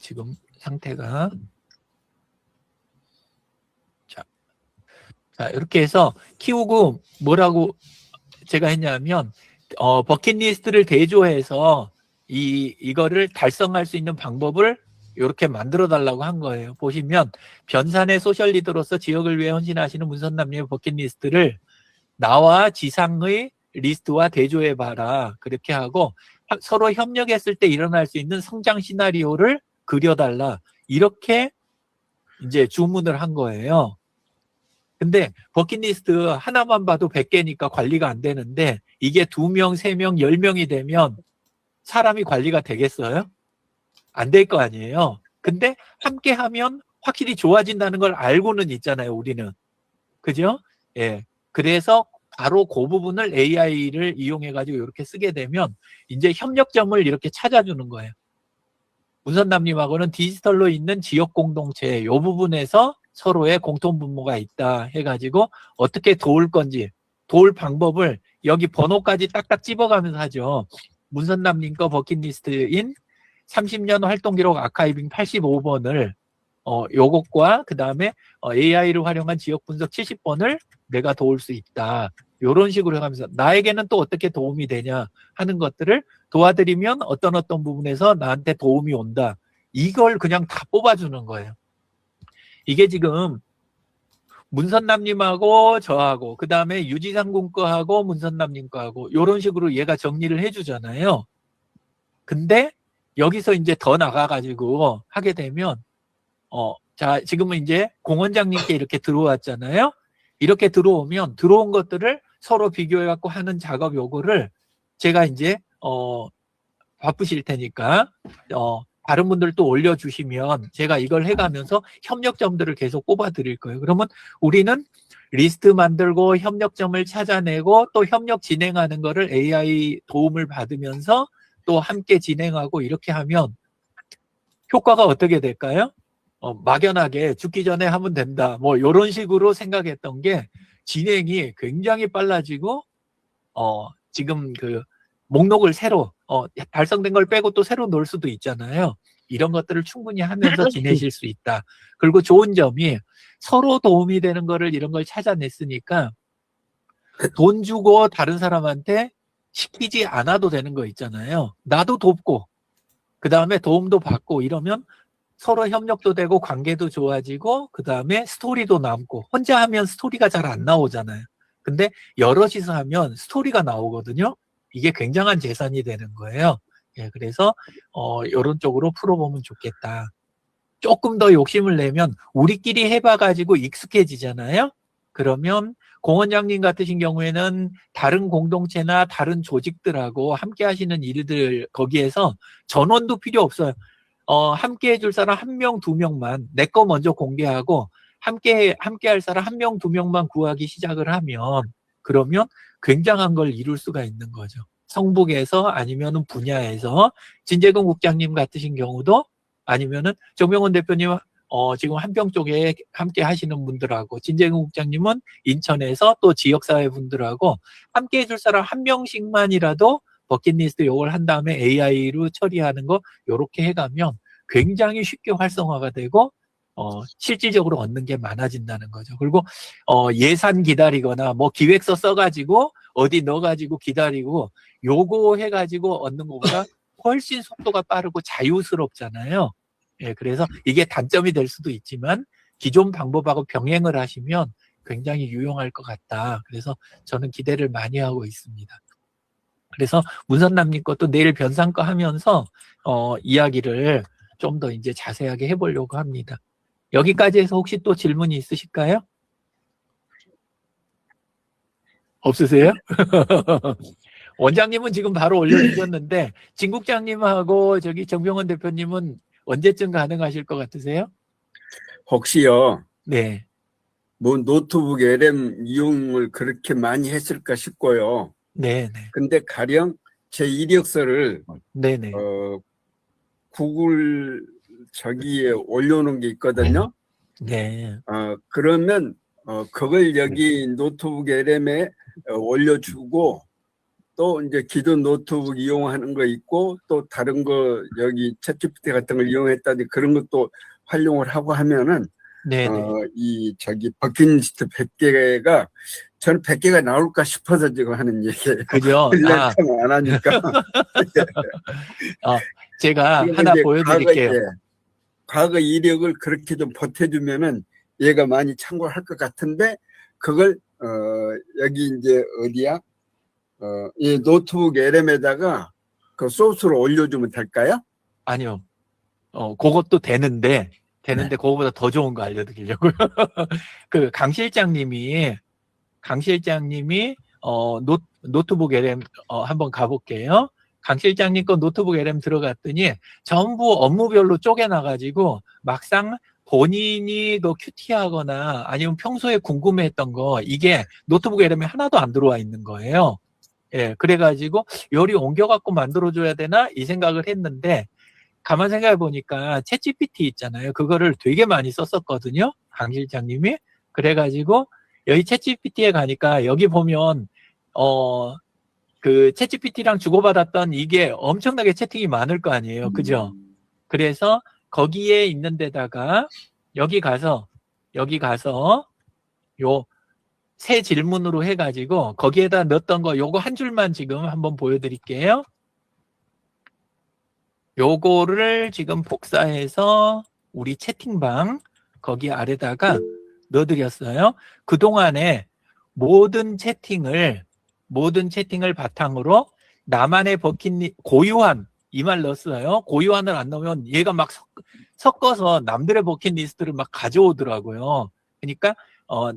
지금 상태가. 자, 이렇게 해서 키우고 뭐라고 제가 했냐면, 버킷리스트를 대조해서 이거를 달성할 수 있는 방법을 이렇게 만들어 달라고 한 거예요. 보시면, 변산의 소셜 리더로서 지역을 위해 헌신하시는 문선남님의 버킷리스트를 나와 지상의 리스트와 대조해 봐라. 그렇게 하고, 서로 협력했을 때 일어날 수 있는 성장 시나리오를 그려달라. 이렇게 이제 주문을 한 거예요. 근데 버킷리스트 하나만 봐도 100개니까 관리가 안 되는데, 이게 2명, 3명, 10명이 되면 사람이 관리가 되겠어요? 안 될 거 아니에요. 근데 함께 하면 확실히 좋아진다는 걸 알고는 있잖아요, 우리는. 그죠? 예. 그래서 바로 그 부분을 AI를 이용해가지고 이렇게 쓰게 되면 이제 협력점을 이렇게 찾아주는 거예요. 문선남님하고는 디지털로 있는 지역 공동체, 이 부분에서 서로의 공통 분모가 있다 해가지고 어떻게 도울 건지, 도울 방법을 여기 번호까지 딱딱 집어가면서 하죠. 문선남님 거 버킷리스트인 30년 활동기록 아카이빙 85번을 요것과 그 다음에 AI를 활용한 지역 분석 70번을 내가 도울 수 있다. 이런 식으로 해가면서 나에게는 또 어떻게 도움이 되냐 하는 것들을 도와드리면 어떤 부분에서 나한테 도움이 온다. 이걸 그냥 다 뽑아주는 거예요. 이게 지금 문선남님하고 저하고 그 다음에 유지상군 거하고 문선남님 거하고 이런 식으로 얘가 정리를 해주잖아요. 근데 여기서 이제 더 나가가지고 하게 되면 자 지금은 이제 공원장님께 이렇게 들어왔잖아요. 이렇게 들어오면 들어온 것들을 서로 비교해갖고 하는 작업 요거를 제가 이제 바쁘실 테니까 다른 분들 또 올려주시면 제가 이걸 해가면서 협력점들을 계속 꼽아 드릴 거예요. 그러면 우리는 리스트 만들고 협력점을 찾아내고 또 협력 진행하는 거를 AI 도움을 받으면서 또 함께 진행하고 이렇게 하면 효과가 어떻게 될까요? 막연하게 죽기 전에 하면 된다. 뭐 이런 식으로 생각했던 게 진행이 굉장히 빨라지고 지금 그 목록을 새로 달성된 걸 빼고 또 새로 넣을 수도 있잖아요. 이런 것들을 충분히 하면서 지내실 수 있다. 그리고 좋은 점이 서로 도움이 되는 거를 이런 걸 찾아냈으니까 돈 주고 다른 사람한테 시키지 않아도 되는 거 있잖아요. 나도 돕고 그 다음에 도움도 받고 이러면 서로 협력도 되고 관계도 좋아지고 그 다음에 스토리도 남고 혼자 하면 스토리가 잘 안 나오잖아요. 근데 여럿이서 하면 스토리가 나오거든요. 이게 굉장한 재산이 되는 거예요. 예, 그래서 이런 쪽으로 풀어보면 좋겠다. 조금 더 욕심을 내면 우리끼리 해봐가지고 익숙해지잖아요. 그러면 공원장님 같으신 경우에는 다른 공동체나 다른 조직들하고 함께 하시는 일들 거기에서 전원도 필요 없어요. 함께 해줄 사람 1명, 2명만 내 거 먼저 공개하고 함께 할 사람 1명, 2명만 구하기 시작을 하면 그러면 굉장한 걸 이룰 수가 있는 거죠. 성북에서 아니면은 분야에서 진재근 국장님 같으신 경우도 아니면은 정명훈 대표님 지금 한평 쪽에 함께 하시는 분들하고 진재근 국장님은 인천에서 또 지역사회 분들하고 함께 해줄 사람 1명씩만이라도 버킷리스트 요걸 한 다음에 AI로 처리하는 거 요렇게 해가면 굉장히 쉽게 활성화가 되고 실질적으로 얻는 게 많아진다는 거죠. 그리고 예산 기다리거나 뭐 기획서 써가지고 어디 넣어가지고 기다리고 요거 해가지고 얻는 것보다 훨씬 속도가 빠르고 자유스럽잖아요. 예, 그래서 이게 단점이 될 수도 있지만 기존 방법하고 병행을 하시면 굉장히 유용할 것 같다. 그래서 저는 기대를 많이 하고 있습니다. 그래서 문선남님 것도 내일 변상과 하면서 이야기를 좀 더 이제 자세하게 해보려고 합니다. 여기까지 해서 혹시 또 질문이 있으실까요? 없으세요? 원장님은 지금 바로 올려주셨는데 진 국장님하고 저기 정병원 대표님은 언제쯤 가능하실 것 같으세요? 혹시요, 네. 뭐 노트북 LM 이용을 그렇게 많이 했을까 싶고요. 네. 근데 가령 제 이력서를 네네. 구글 저기에 올려놓은 게 있거든요. 네. 그러면 그걸 여기 노트북 LM에 올려주고 또 이제 기존 노트북 이용하는 거 있고 또 다른 거 여기 챗GPT 같은 걸 이용했다든지 그런 것도 활용을 하고 하면은 네네. 이 저기 버킷리스트 100개가 저는 100개가 나올까 싶어서 지금 하는 얘기예요. 그죠? 안 하니까. 제가 하나 보여드릴게요. 과거 이력을 그렇게 좀 보태주면은 얘가 많이 참고할 것 같은데 그걸 여기 이제 어디야? 이 노트북 LM에다가 그 소스로 올려주면 될까요? 아니요. 그것도 되는데 그거보다 더 좋은 거 알려드리려고요. 그 강 실장님이 노트북 LM 한번 가볼게요. 강 실장님 거 노트북 LM 들어갔더니 전부 업무별로 쪼개놔가지고 막상 본인이 더 큐티하거나 아니면 평소에 궁금해했던 거 이게 노트북 LM에 하나도 안 들어와 있는 거예요. 예, 그래가지고 요리 옮겨갖고 만들어줘야 되나 이 생각을 했는데 가만 생각해 보니까 챗GPT 있잖아요. 그거를 되게 많이 썼었거든요. 강 실장님이. 그래가지고 여기 챗GPT에 가니까 여기 보면 그 챗GPT랑 주고받았던 이게 엄청나게 채팅이 많을 거 아니에요. 그죠? 그래서 거기에 있는 데다가 여기 가서 요 새 질문으로 해가지고 거기에다 넣었던 거 요거 한 줄만 지금 한번 보여드릴게요. 요거를 지금 복사해서 우리 채팅방 거기 아래다가 넣어드렸어요. 그동안에 모든 채팅을 바탕으로 나만의 고유한 이 말 넣었어요. 고유한을 안 넣으면 얘가 막 섞어서 남들의 버킷리스트를 막 가져오더라고요. 그러니까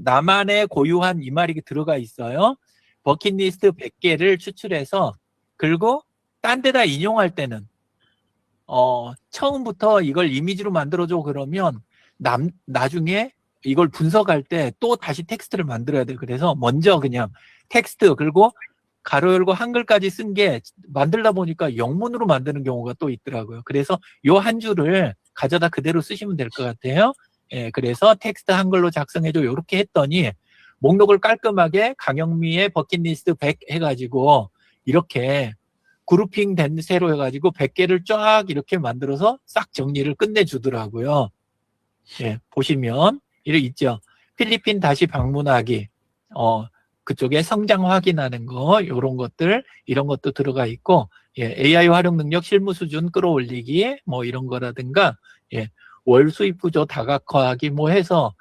나만의 고유한 이 말이 들어가 있어요. 버킷리스트 100개를 추출해서 그리고 딴 데다 인용할 때는 처음부터 이걸 이미지로 만들어줘 그러면 나중에 이걸 분석할 때 또 다시 텍스트를 만들어야 돼. 그래서 먼저 그냥 텍스트 그리고 가로 열고 한글까지 쓴 게 만들다 보니까 영문으로 만드는 경우가 또 있더라고요. 그래서 요 한 줄을 가져다 그대로 쓰시면 될 것 같아요. 예, 그래서 텍스트 한글로 작성해줘 이렇게 했더니 목록을 깔끔하게 강영미의 버킷리스트 100 해가지고 이렇게 그룹핑 된 새로 해가지고 100개를 쫙 이렇게 만들어서 싹 정리를 끝내주더라고요. 예, 보시면 이렇게 있죠. 필리핀 다시 방문하기, 그쪽에 성장 확인하는 거, 요런 것들, 이런 것도 들어가 있고, 예, AI 활용 능력 실무 수준 끌어올리기, 뭐 이런 거라든가, 예, 월 수입 구조 다각화하기 뭐 해서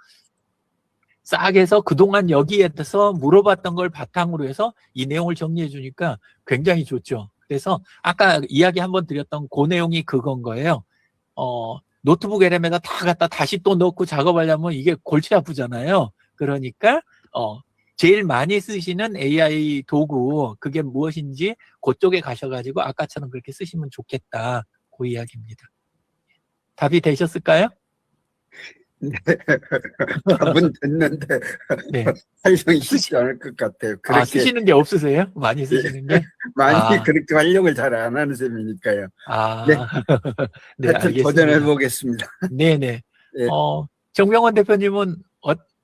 싹 해서 그동안 여기에서 물어봤던 걸 바탕으로 해서 이 내용을 정리해 주니까 굉장히 좋죠. 그래서 아까 이야기 한번 드렸던 그 내용이 그건 거예요. 노트북 LM에다 다 갖다 다시 또 넣고 작업하려면 이게 골치 아프잖아요. 그러니까 제일 많이 쓰시는 AI 도구 그게 무엇인지 그쪽에 가셔가지고 아까처럼 그렇게 쓰시면 좋겠다. 그 이야기입니다. 답이 되셨을까요? 네. 답은 됐는데 네. 활용이 쉽지 않을 것 같아요. 그렇게 쓰시는 게 없으세요? 많이 쓰시는 게? 많이 그렇게 활용을 잘 안 하는 셈이니까요. 네. 네, 하여튼 알겠습니다. 도전해 보겠습니다. 네네. 예. 정병원 대표님은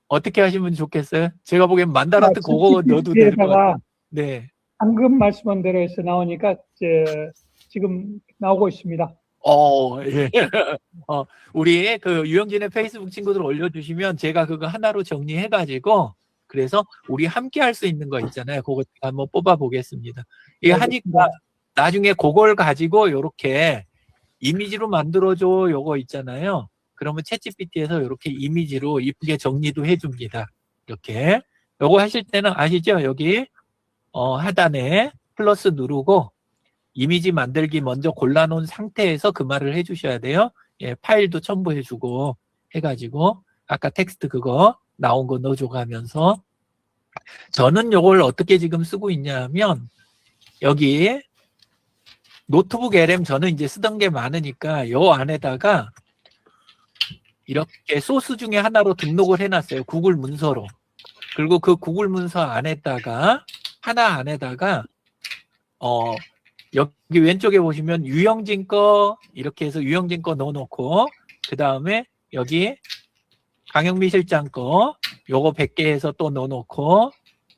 어떻게 하시면 좋겠어요? 제가 보기엔 만다라트 그거 넣어도 될 것 같아요. ChatGPT에다가 네. 방금 말씀한 대로 해서 나오니까 지금 나오고 있습니다. 예. 우리 그 유영진의 페이스북 친구들 올려주시면 제가 그거 하나로 정리해가지고 그래서 우리 함께 할 수 있는 거 있잖아요. 그거 제가 한번 뽑아보겠습니다. 이게 하니까 나중에 그걸 가지고 요렇게 이미지로 만들어줘 요거 있잖아요. 그러면 챗GPT에서 이렇게 이미지로 이쁘게 정리도 해줍니다. 이렇게 요거 하실 때는 아시죠? 여기 하단에 플러스 누르고 이미지 만들기 먼저 골라놓은 상태에서 그 말을 해주셔야 돼요. 예, 파일도 첨부해주고 해가지고 아까 텍스트 그거 나온 거 넣어주고 하면서 저는 요걸 어떻게 지금 쓰고 있냐면 여기 노트북 LM 저는 이제 쓰던 게 많으니까 요 안에다가 이렇게 소스 중에 하나로 등록을 해놨어요. 구글 문서로. 그리고 그 구글 문서 안에다가 하나 안에다가 여기 왼쪽에 보시면 유영진 거 이렇게 해서 유영진 거 넣어놓고 그 다음에 여기 강영미 실장 거 요거 100개 해서 또 넣어놓고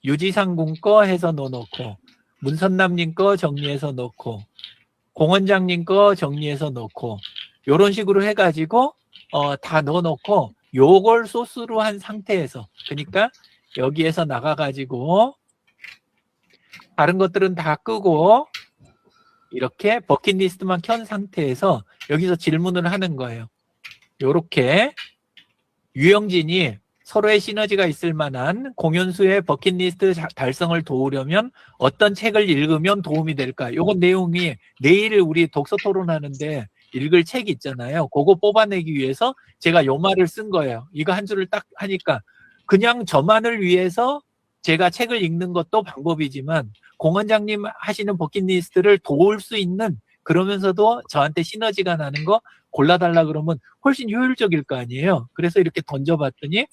유지상군 거 해서 넣어놓고 문선남님 거 정리해서 넣고 공원장님 거 정리해서 넣고 요런 식으로 해가지고 다 넣어놓고 요걸 소스로 한 상태에서 그러니까 여기에서 나가가지고 다른 것들은 다 끄고 이렇게 버킷리스트만 켠 상태에서 여기서 질문을 하는 거예요. 요렇게 유영진이 서로의 시너지가 있을 만한 공연수의 버킷리스트 달성을 도우려면 어떤 책을 읽으면 도움이 될까? 요건 내용이 내일 우리 독서 토론하는데 읽을 책이 있잖아요. 그거 뽑아내기 위해서 제가 요 말을 쓴 거예요. 이거 한 줄을 딱 하니까 그냥 저만을 위해서 제가 책을 읽는 것도 방법이지만 공원장님 하시는 버킷리스트를 도울 수 있는 그러면서도 저한테 시너지가 나는 거 골라달라 그러면 훨씬 효율적일 거 아니에요. 그래서 이렇게 던져봤더니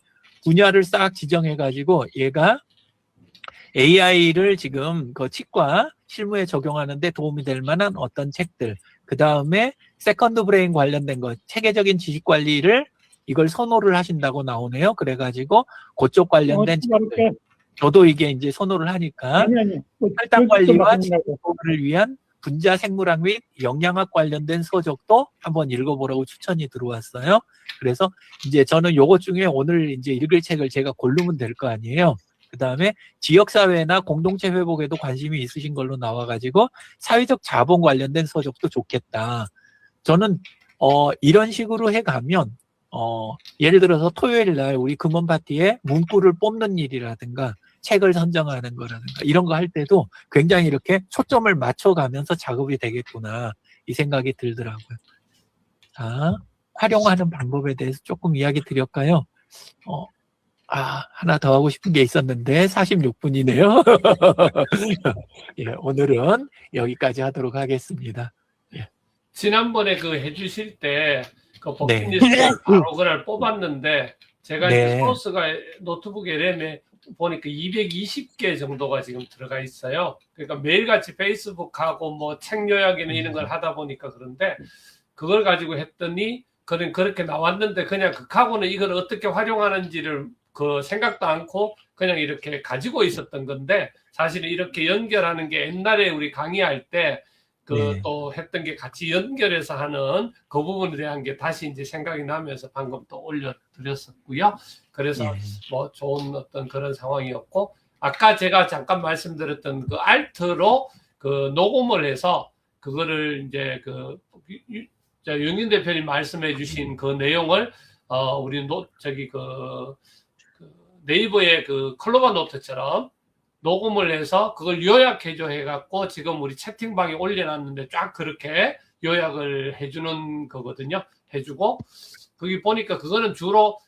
분야를 싹 지정해가지고 얘가 AI를 지금 그 치과 실무에 적용하는데 도움이 될 만한 어떤 책들 그 다음에 세컨드 브레인 관련된 거 체계적인 지식 관리를 이걸 선호를 하신다고 나오네요. 그래가지고 그쪽 관련된 책들 저도 이게 이제 선호를 하니까 혈당 관리와 건강을 위한 분자 생물학 및 영양학 관련된 서적도 한번 읽어보라고 추천이 들어왔어요. 그래서 이제 저는 요것 중에 오늘 이제 읽을 책을 제가 고르면 될 거 아니에요. 그 다음에 지역사회나 공동체 회복에도 관심이 있으신 걸로 나와가지고 사회적 자본 관련된 서적도 좋겠다. 저는 이런 식으로 해가면 예를 들어서 토요일 날 우리 금원 파티에 문구를 뽑는 일이라든가 책을 선정하는 거라든가 이런 거 할 때도 굉장히 이렇게 초점을 맞춰가면서 작업이 되겠구나 이 생각이 들더라고요. 자, 활용하는 방법에 대해서 조금 이야기 드릴까요? 하나 더 하고 싶은 게 있었는데 46분이네요. 예, 오늘은 여기까지 하도록 하겠습니다. 지난번에 그 해주실 때 그 네. 버킷리스트 바로 그날 뽑았는데 제가 네. 이제 소스가 노트북 LM에 보니까 220개 정도가 지금 들어가 있어요. 그러니까 매일같이 페이스북하고 뭐 책 요약이나 이런 걸 하다 보니까 그런데 그걸 가지고 했더니 그렇게 나왔는데 그냥 극하고는 이걸 어떻게 활용하는지를 그 생각도 않고 그냥 이렇게 가지고 있었던 건데 사실은 이렇게 연결하는 게 옛날에 우리 강의할 때 네. 또 했던 게 같이 연결해서 하는 그 부분에 대한 게 다시 이제 생각이 나면서 방금 또 올려드렸었고요. 그래서 예. 뭐 좋은 어떤 그런 상황이었고 아까 제가 잠깐 말씀드렸던 그 알트로 그 녹음을 해서 그거를 이제 윤인 대표님 말씀해 주신 그 내용을 우리 네이버의 그 클로버 노트처럼 녹음을 해서 그걸 요약해줘 해갖고 지금 우리 채팅방에 올려놨는데 쫙 그렇게 요약을 해주는 거거든요. 해주고 거기 보니까 그거는 주로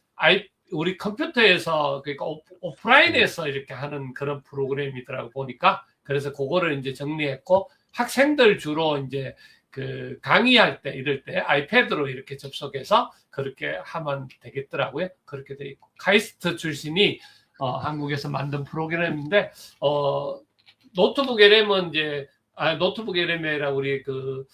우리 컴퓨터에서 그러니까 오프라인에서 이렇게 하는 그런 프로그램이더라고 보니까 그래서 그거를 이제 정리했고 학생들 주로 이제 그 강의할 때 이럴 때 아이패드로 이렇게 접속해서 그렇게 하면 되겠더라고요. 그렇게 돼 있고 카이스트 출신이 한국에서 만든 프로그램인데 노트북 LM은 이제 노트북 LM이라 우리 그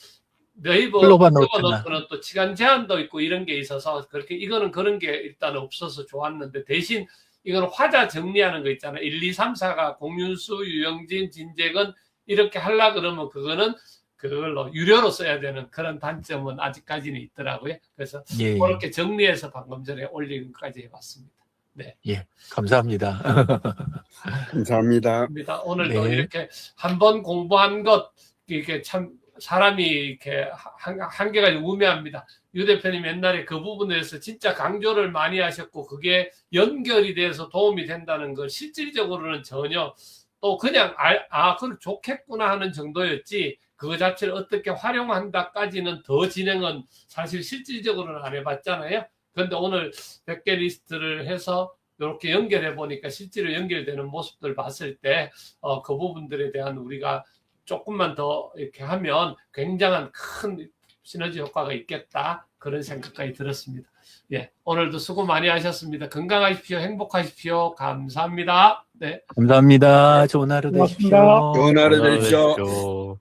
네이버 글로벌 노트는 또 시간 제한도 있고 이런 게 있어서 그렇게 이거는 그런 게 일단 없어서 좋았는데 대신 이거는 화자 정리하는 거 있잖아요. 1, 2, 3, 4가 공윤수, 유영진, 진재근 이렇게 하려 그러면 그거는 그걸로 유료로 써야 되는 그런 단점은 아직까지는 있더라고요. 그래서 예. 그렇게 정리해서 방금 전에 올린 것까지 해봤습니다. 네. 예, 감사합니다. 감사합니다. 오늘도 네. 이렇게 한번 공부한 것 이게 참 사람이 이렇게 한계가 우매합니다. 유 대표님 옛날에 그 부분에 대해서 진짜 강조를 많이 하셨고 그게 연결이 돼서 도움이 된다는 걸 실질적으로는 전혀 또 그냥 그럼 좋겠구나 하는 정도였지 그거 자체를 어떻게 활용한다까지는 더 진행은 사실 실질적으로는 안 해봤잖아요. 그런데 오늘 100개 리스트를 해서 이렇게 연결해 보니까 실제로 연결되는 모습들 봤을 때 그 부분들에 대한 우리가 조금만 더 이렇게 하면 굉장한 큰 시너지 효과가 있겠다 그런 생각까지 들었습니다. 예, 오늘도 수고 많이 하셨습니다. 건강하십시오. 행복하십시오. 감사합니다. 네. 감사합니다. 좋은 하루 고맙습니다. 되십시오. 좋은 하루 되십시오. 되십시오.